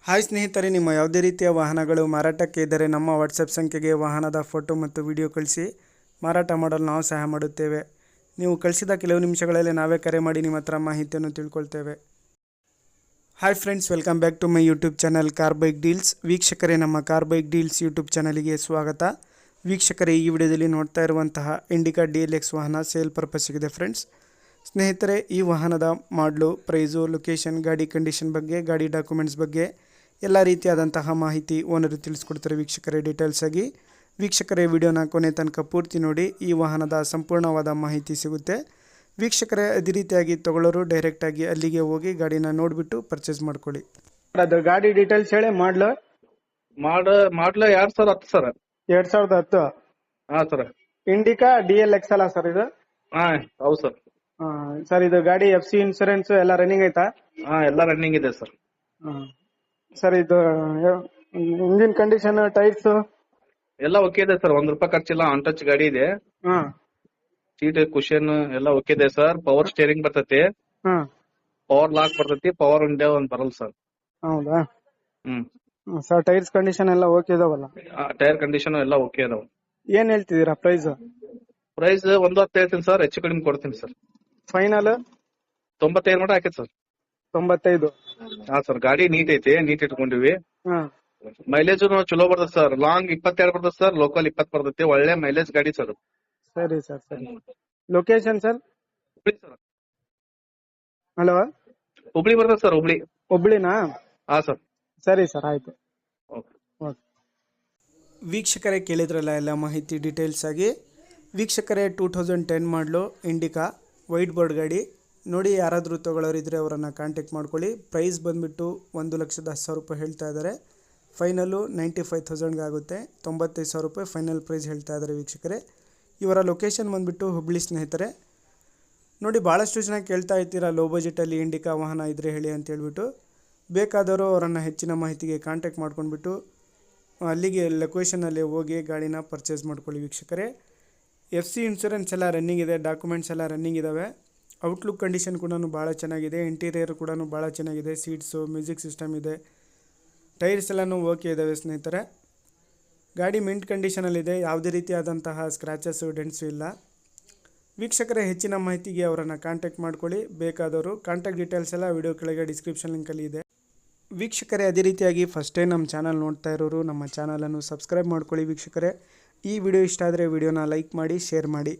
Hi ಸ್ನೇಹಿತರೆ, ನಿಮ್ಮ ಯಾವುದೇ ರೀತಿಯ ವಾಹನಗಳು ಮಾರಾಟಕ್ಕೆ ಇದ್ದರೆ ನಮ್ಮ ವಾಟ್ಸಪ್ ಸಂಖ್ಯೆಗೆ ವಾಹನದ ಫೋಟೋ ಮತ್ತು ವಿಡಿಯೋ ಕಳಿಸಿ ಮಾರಾಟ ಮಾಡಲು ನಾವು ಸಹಾಯ ಮಾಡುತ್ತೇವೆ. ನೀವು ಕಳಿಸಿದ ಕೆಲವು ನಿಮಿಷಗಳಲ್ಲಿ ನಾವೇ ಕರೆ ಮಾಡಿ ನಿಮ್ಮ ಹತ್ರ ಮಾಹಿತಿಯನ್ನು ತಿಳ್ಕೊಳ್ತೇವೆ. Hi friends, welcome back to my YouTube channel car bike deals. ವೀಕ್ಷಕರೇ, ನಮ್ಮ ಕಾರ್ ಬೈಕ್ ಡೀಲ್ಸ್ ಯೂಟ್ಯೂಬ್ ಚಾನಲಿಗೆ ಸ್ವಾಗತ. ವೀಕ್ಷಕರೇ, ಈ ವಿಡಿಯೋದಲ್ಲಿ ನೋಡ್ತಾ ಇರುವಂತಹ ಇಂಡಿಕಾ DLX ವಾಹನ ಸೇಲ್ ಪರ್ಪಸ್ಸಿಗಿದೆ ಫ್ರೆಂಡ್ಸ್. ಸ್ನೇಹಿತರೆ, ಈ ವಾಹನದ ಮಾಡಲು, ಪ್ರೈಸು, ಲೊಕೇಶನ್, ಗಾಡಿ ಕಂಡೀಷನ್ ಬಗ್ಗೆ, ಗಾಡಿ ಡಾಕ್ಯುಮೆಂಟ್ಸ್ ಬಗ್ಗೆ ಎಲ್ಲ ರೀತಿಯಾದಂತಹ ಮಾಹಿತಿ ಓನರು ತಿಳಿಸ್ಕೊಡ್ತಾರೆ. ವೀಕ್ಷಕರೇ, ಡೀಟೇಲ್ಸ್ ಆಗಿ ವೀಕ್ಷಕರೇ ವಿಡಿಯೋನ ಕೊನೆ ತನಕ ಪೂರ್ತಿ ನೋಡಿ, ಈ ವಾಹನದ ಸಂಪೂರ್ಣವಾದ ಮಾಹಿತಿ ಸಿಗುತ್ತೆ. ವೀಕ್ಷಕರೇ, ಅದೇ ರೀತಿಯಾಗಿ ತಗೊಳ್ಳೋರು ಡೈರೆಕ್ಟಾಗಿ ಅಲ್ಲಿಗೆ ಹೋಗಿ ಗಾಡಿನ ನೋಡಿಬಿಟ್ಟು ಪರ್ಚೇಸ್ ಮಾಡ್ಕೊಳ್ಳಿ. ಅದು ಗಾಡಿ ಡೀಟೇಲ್ಸ್ ಹೇಳಿ. ಮಾಡಲು 2010 ಸರ್. 2010. ಹಾ ಸರ್. ಇಂಡಿಕಾ DLX ಅಲ್ಲ ಸರ್ ಇದು? ಹಾ ಹೌದು ಸರ್. ಸರ್, ಇದು ಗಾಡಿ FC ಇನ್ಸೂರೆನ್ಸ್ ಎಲ್ಲ ರನ್ನಿಂಗ್ ಐತಾ? ಹಾ ಎಲ್ಲ ರನ್ನಿಂಗ್ ಇದೆ ಸರ್. ಸರ್, ಇದು ಇಂಜಿನ್ ಕಂಡೀಷನ್, ಟೈರ್ಸ್ ಎಲ್ಲ ಓಕೆ ಇದೆ ಸರ್. ₹1 ಖರ್ಚಿಲ್ಲ. ಆನ್ ಟಚ್ ಗಾಡಿ ಇದೆ. ಸೀಟ್ ಕುಷನ್ ಎಲ್ಲ ಓಕೆ ಇದೆ ಸರ್. ಪವರ್ ಸ್ಟೇರಿಂಗ್ ಬರ್ತೈತಿ, ಪವರ್ ಲಾಕ್ ಬರ್ತೈತಿ, ಪವರ್ ವಿಂಡೋ ಒಂದು ಬರಲ್ಲ ಸರ್. ಹೌದಾ? ಹ್ಮ್. ಸರ್, ಟೈರ್ಸ್ ಕಂಡೀಷನ್ ಎಲ್ಲ ಓಕೆ ಇದಾವಲ್ಲ? ಟೈರ್ ಕಂಡೀಷನ್ ಎಲ್ಲ ಓಕೆ ಇದಾವ. ಏನ್ ಹೇಳ್ತಿದ್ದೀರಾ ಪ್ರೈಸ್? ಪ್ರೈಸ್ 110 ಹೇಳ್ತೀನಿ ಸರ್. ಹೆಚ್ಚು ಕಡಿಮೆ ಕೊಡ್ತೀನಿ ಸರ್. ಫೈನಲ್ 95 ಮಟ ಹಾಕೈತಿ ಸರ್. 95. ಹಾ ಸರ್. ಗಾಡಿ ನೀಟ್ ಐತಿ, ನೀಟ್ ಇಟ್ಕೊಂಡಿವಿ. ಮೈಲೇಜ್ ಚಲೋ ಬರ್ತದೆ ಸರ್. ಲಾಂಗ್ 22 ಬರ್ತದೆ ಸರ್, ಲೋಕಲ್ 20 ಬರ್ತೈತಿ. ಒಳ್ಳೆ ಮೈಲೇಜ್ ಗಾಡಿ ಸರ್. ಸರಿ ಸರ್, ಸರಿ. Location sir? Hubli sir. Hello, Hubli ಬರ್ತದೆ ಸರ್. ಹುಬ್ಳಿನಾ? ಹಾ ಸರ್. ಸರಿ ಸರ್, ಆಯ್ತು. ಓಕೆ. ವೀಕ್ಷಕರೇ, ಕೇಳಿದ್ರಲ್ಲ ಎಲ್ಲ ಮಾಹಿತಿ ಡೀಟೇಲ್ಸ್ ಆಗಿ. ವೀಕ್ಷಕರೇ, 2010 ಮಾಡಲು ಇಂಡಿಕಾ ವೈಟ್ ಬೋರ್ಡ್ ಗಾಡಿ ನೋಡಿ. ಯಾರಾದರೂ ತೊಗೊಳ್ಳೋರಿದ್ರೆ ಅವರನ್ನು ಕಾಂಟ್ಯಾಕ್ಟ್ ಮಾಡ್ಕೊಳ್ಳಿ. ಪ್ರೈಸ್ ಬಂದುಬಿಟ್ಟು ₹1,10,000 ಹೇಳ್ತಾ ಇದ್ದಾರೆ. ಫೈನಲ್ಲು 95,000 ಆಗುತ್ತೆ. ₹95,000 ಫೈನಲ್ ಪ್ರೈಸ್ ಹೇಳ್ತಾ ಇದ್ದಾರೆ. ವೀಕ್ಷಕರೇ, ಇವರ ಲೊಕೇಶನ್ ಬಂದುಬಿಟ್ಟು ಹುಬ್ಳಿ ಸ್ನೇಹಿತರೆ. ನೋಡಿ, ಭಾಳಷ್ಟು ಜನ ಕೇಳ್ತಾ ಇರ್ತೀರಾ ಲೋ ಬಜೆಟಲ್ಲಿ ಇಂಡಿಕಾ ವಾಹನ ಇದ್ದರೆ ಹೇಳಿ ಅಂತ ಹೇಳ್ಬಿಟ್ಟು. ಬೇಕಾದವರು ಅವರನ್ನು ಹೆಚ್ಚಿನ ಮಾಹಿತಿಗೆ ಕಾಂಟ್ಯಾಕ್ಟ್ ಮಾಡ್ಕೊಂಡ್ಬಿಟ್ಟು ಅಲ್ಲಿಗೆ ಲೊಕೇಶನಲ್ಲಿ ಹೋಗಿ ಗಾಡಿನ ಪರ್ಚೇಸ್ ಮಾಡ್ಕೊಳ್ಳಿ. ವೀಕ್ಷಕರೇ, FC ಇನ್ಸೂರೆನ್ಸ್ ಎಲ್ಲ ರನ್ನಿಂಗ್ ಇದೆ, ಡಾಕ್ಯುಮೆಂಟ್ಸ್ ಎಲ್ಲ ರನ್ನಿಂಗ್ ಇದ್ದಾವೆ. ಔಟ್ಲುಕ್ ಕಂಡೀಷನ್ ಕೂಡ ಭಾಳ ಚೆನ್ನಾಗಿದೆ. ಇಂಟೀರಿಯರ್ ಕೂಡ ಭಾಳ ಚೆನ್ನಾಗಿದೆ. ಸೀಟ್ಸು, ಮ್ಯೂಸಿಕ್ ಸಿಸ್ಟಮ್ ಇದೆ. ಟೈರ್ಸ್ ಎಲ್ಲನೂ ಓಕೆ ಇದ್ದಾವೆ ಸ್ನೇಹಿತರೆ. ಗಾಡಿ ಮಿಂಟ್ ಕಂಡೀಷನಲ್ಲಿದೆ. ಯಾವುದೇ ರೀತಿಯಾದಂತಹ ಸ್ಕ್ರ್ಯಾಚಸ್ಸು, ಡೆಂಟ್ಸು ಇಲ್ಲ. ವೀಕ್ಷಕರೇ, ಹೆಚ್ಚಿನ ಮಾಹಿತಿಗೆ ಅವರನ್ನು ಕಾಂಟ್ಯಾಕ್ಟ್ ಮಾಡ್ಕೊಳ್ಳಿ. ಬೇಕಾದವರು ಕಾಂಟ್ಯಾಕ್ಟ್ ಡೀಟೇಲ್ಸ್ ಎಲ್ಲ ವಿಡಿಯೋ ಕೆಳಗೆ ಡಿಸ್ಕ್ರಿಪ್ಷನ್ ಲಿಂಕಲ್ಲಿ ಇದೆ. ವೀಕ್ಷಕರೇ, ಅದೇ ರೀತಿಯಾಗಿ ಫಸ್ಟ್ ಟೈಮ್ ನಮ್ಮ ಚಾನಲ್ ನೋಡ್ತಾ ಇರೋರು ನಮ್ಮ ಚಾನಲನ್ನು ಸಬ್ಸ್ಕ್ರೈಬ್ ಮಾಡ್ಕೊಳ್ಳಿ. ವೀಕ್ಷಕರೇ, ಈ ವಿಡಿಯೋ ಇಷ್ಟ ಆದರೆ ವಿಡಿಯೋನ ಲೈಕ್ ಮಾಡಿ, ಶೇರ್ ಮಾಡಿ.